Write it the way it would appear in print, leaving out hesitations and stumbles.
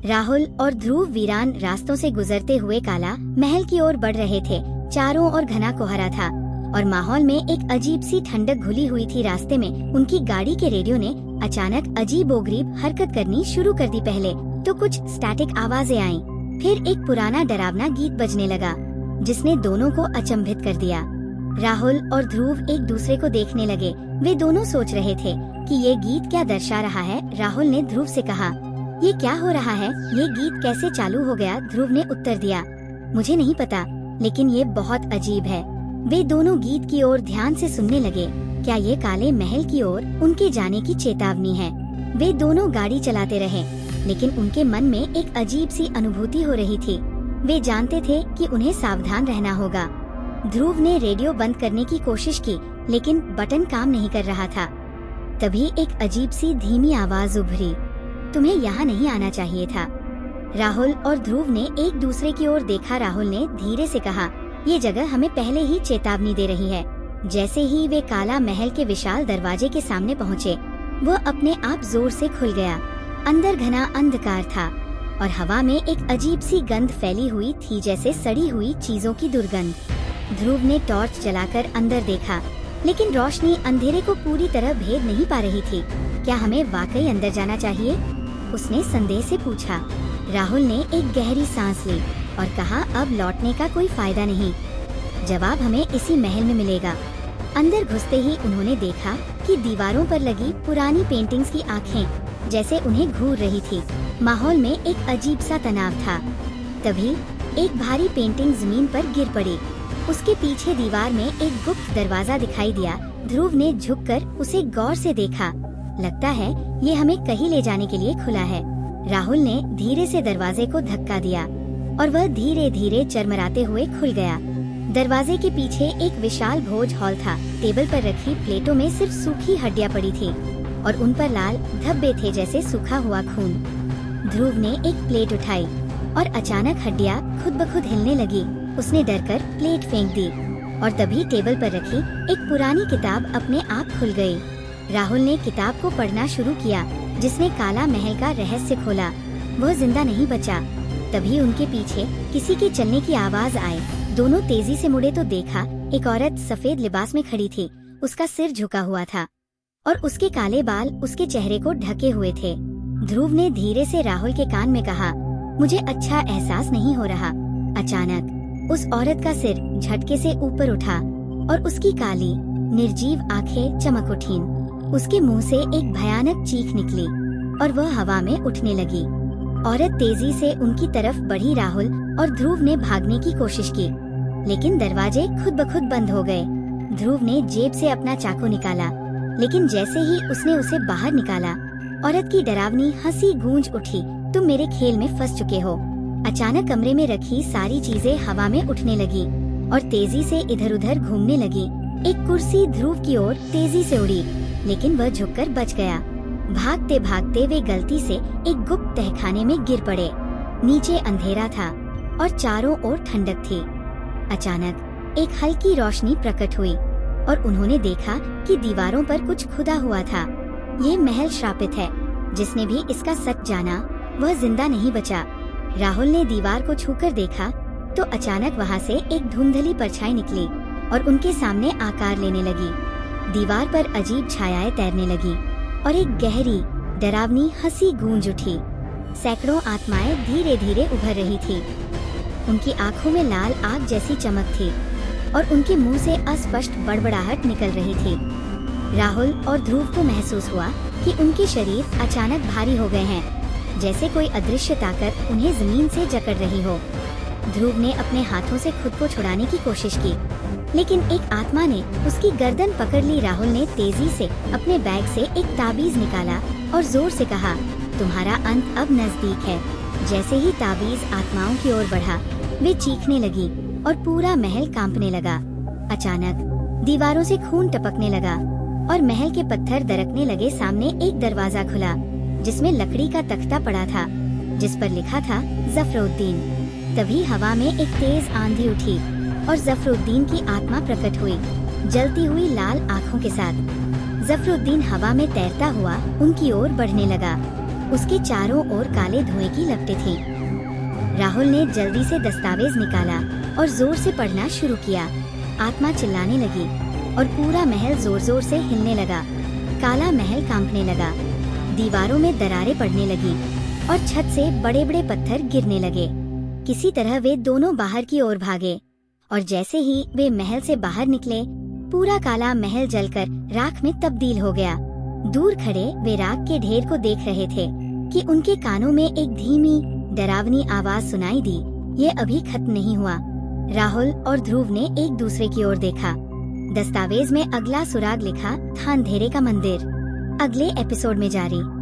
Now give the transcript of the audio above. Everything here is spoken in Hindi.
राहुल और ध्रुव वीरान रास्तों से गुजरते हुए काला महल की ओर बढ़ रहे थे। चारों ओर घना कोहरा था और माहौल में एक अजीब सी ठंडक घुली हुई थी। रास्ते में उनकी गाड़ी के रेडियो ने अचानक अजीबोगरीब हरकत करनी शुरू कर दी। पहले तो कुछ स्टैटिक आवाजें आईं, फिर एक पुराना डरावना गीत बजने लगा जिसने दोनों को अचंभित कर दिया। राहुल और ध्रुव एक दूसरे को देखने लगे। वे दोनों सोच रहे थे कि ये गीत क्या दर्शा रहा है। राहुल ने ध्रुव से कहा, ये क्या हो रहा है? ये गीत कैसे चालू हो गया? ध्रुव ने उत्तर दिया, मुझे नहीं पता, लेकिन ये बहुत अजीब है। वे दोनों गीत की ओर ध्यान से सुनने लगे। क्या ये काले महल की ओर उनके जाने की चेतावनी है? वे दोनों गाड़ी चलाते रहे, लेकिन उनके मन में एक अजीब सी अनुभूति हो रही थी। वे जानते थे कि उन्हें सावधान रहना होगा। ध्रुव ने रेडियो बंद करने की कोशिश की, लेकिन बटन काम नहीं कर रहा था। तभी एक अजीब सी धीमी आवाज उभरी, तुम्हें यहाँ नहीं आना चाहिए था। राहुल और ध्रुव ने एक दूसरे की ओर देखा। राहुल ने धीरे से कहा, ये जगह हमें पहले ही चेतावनी दे रही है। जैसे ही वे काला महल के विशाल दरवाजे के सामने पहुँचे, वह अपने आप जोर से खुल गया। अंदर घना अंधकार था और हवा में एक अजीब सी गंध फैली हुई थी, जैसे सड़ी हुई चीजों की दुर्गंध। ध्रुव ने टॉर्च जलाकर अंदर देखा, लेकिन रोशनी अंधेरे को पूरी तरह भेद नहीं पा रही थी। क्या हमें वाकई अंदर जाना चाहिए? उसने संदेह से पूछा। राहुल ने एक गहरी सांस ली और कहा, अब लौटने का कोई फायदा नहीं, जवाब हमें इसी महल में मिलेगा। अंदर घुसते ही उन्होंने देखा कि दीवारों पर लगी पुरानी पेंटिंग्स की आंखें जैसे उन्हें घूर रही थी। माहौल में एक अजीब सा तनाव था। तभी एक भारी पेंटिंग जमीन पर गिर पड़ी। उसके पीछे दीवार में एक गुप्त दरवाजा दिखाई दिया। ध्रुव ने झुककर उसे गौर से देखा। लगता है ये हमें कहीं ले जाने के लिए खुला है। राहुल ने धीरे से दरवाजे को धक्का दिया और वह धीरे धीरे चरमराते हुए खुल गया। दरवाजे के पीछे एक विशाल भोज हॉल था। टेबल पर रखी प्लेटों में सिर्फ सूखी हड्डियां पड़ी थी और उन पर लाल धब्बे थे, जैसे सूखा हुआ खून। ध्रुव ने एक प्लेट उठाई और अचानक हड्डियां खुद ब खुद हिलने लगी। उसने डरकर प्लेट फेंक दी और तभी टेबल पर रखी एक पुरानी किताब अपने आप खुल गई। राहुल ने किताब को पढ़ना शुरू किया, जिसने काला महल का रहस्य खोला। वह जिंदा नहीं बचा। तभी उनके पीछे किसी के चलने की आवाज आई। दोनों तेजी से मुड़े तो देखा एक औरत सफेद लिबास में खड़ी थी। उसका सिर झुका हुआ था और उसके काले बाल उसके चेहरे को ढके हुए थे। ध्रुव ने धीरे से राहुल के कान में कहा, मुझे अच्छा एहसास नहीं हो रहा। अचानक उस औरत का सिर झटके से ऊपर उठा और उसकी काली निर्जीव आंखें चमक उठीं। उसके मुंह से एक भयानक चीख निकली और वह हवा में उठने लगी। औरत तेजी से उनकी तरफ बढ़ी। राहुल और ध्रुव ने भागने की कोशिश की, लेकिन दरवाजे खुद ब खुद बंद हो गए। ध्रुव ने जेब से अपना चाकू निकाला, लेकिन जैसे ही उसने उसे बाहर निकाला, औरत की डरावनी हंसी गूंज उठी, तुम मेरे खेल में फंस चुके हो। अचानक कमरे में रखी सारी चीजें हवा में उठने लगी और तेजी से इधर उधर घूमने लगी। एक कुर्सी ध्रुव की ओर तेजी से उड़ी, लेकिन वह झुककर बच गया। भागते भागते वे गलती से एक गुप्त तहखाने में गिर पड़े। नीचे अंधेरा था और चारों ओर ठंडक थी। अचानक एक हल्की रोशनी प्रकट हुई और उन्होंने देखा कि दीवारों पर कुछ खुदा हुआ था। ये महल श्रापित है। जिसने भी इसका सच जाना वह जिंदा नहीं बचा। राहुल ने दीवार को छूकर देखा तो अचानक वहाँ से एक धुंधली परछाई निकली और उनके सामने आकार लेने लगी। दीवार पर अजीब छायाएं तैरने लगी और एक गहरी डरावनी हंसी गूंज उठी। सैकड़ों आत्माएं धीरे धीरे उभर रही थी। उनकी आंखों में लाल आग जैसी चमक थी और उनके मुंह से अस्पष्ट बड़बड़ाहट निकल रही थी। राहुल और ध्रुव को महसूस हुआ कि उनके शरीर अचानक भारी हो गए हैं, जैसे कोई अदृश्य ताकत उन्हें जमीन से जकड़ रही हो। ध्रुव ने अपने हाथों से खुद को छुड़ाने की कोशिश की, लेकिन एक आत्मा ने उसकी गर्दन पकड़ ली। राहुल ने तेजी से अपने बैग से एक ताबीज निकाला और जोर से कहा, तुम्हारा अंत अब नजदीक है। जैसे ही ताबीज आत्माओं की ओर बढ़ा, वे चीखने लगी और पूरा महल कांपने लगा। अचानक दीवारों से खून टपकने लगा और महल के पत्थर दरकने लगे। सामने एक दरवाजा खुला, जिसमें लकड़ी का तख्ता पड़ा था, जिस पर लिखा था जफरुद्दीन। तभी हवा में एक तेज आंधी उठी और जफरुद्दीन की आत्मा प्रकट हुई, जलती हुई लाल आँखों के साथ। जफरुद्दीन हवा में तैरता हुआ उनकी ओर बढ़ने लगा। उसके चारों ओर काले धुएं की लपटें थीं। राहुल ने जल्दी से दस्तावेज निकाला और जोर से पढ़ना शुरू किया। आत्मा चिल्लाने लगी और पूरा महल जोर जोर से हिलने लगा। काला महल कांपने लगा, दीवारों में दरारें पड़ने लगी और छत से बड़े बड़े पत्थर गिरने लगे। किसी तरह वे दोनों बाहर की ओर भागे और जैसे ही वे महल से बाहर निकले, पूरा काला महल जलकर राख में तब्दील हो गया। दूर खड़े वे राख के ढेर को देख रहे थे कि उनके कानों में एक धीमी डरावनी आवाज सुनाई दी, ये अभी खत्म नहीं हुआ। राहुल और ध्रुव ने एक दूसरे की ओर देखा। दस्तावेज में अगला सुराग लिखा था, अंधेरे का मंदिर। अगले एपिसोड में जारी।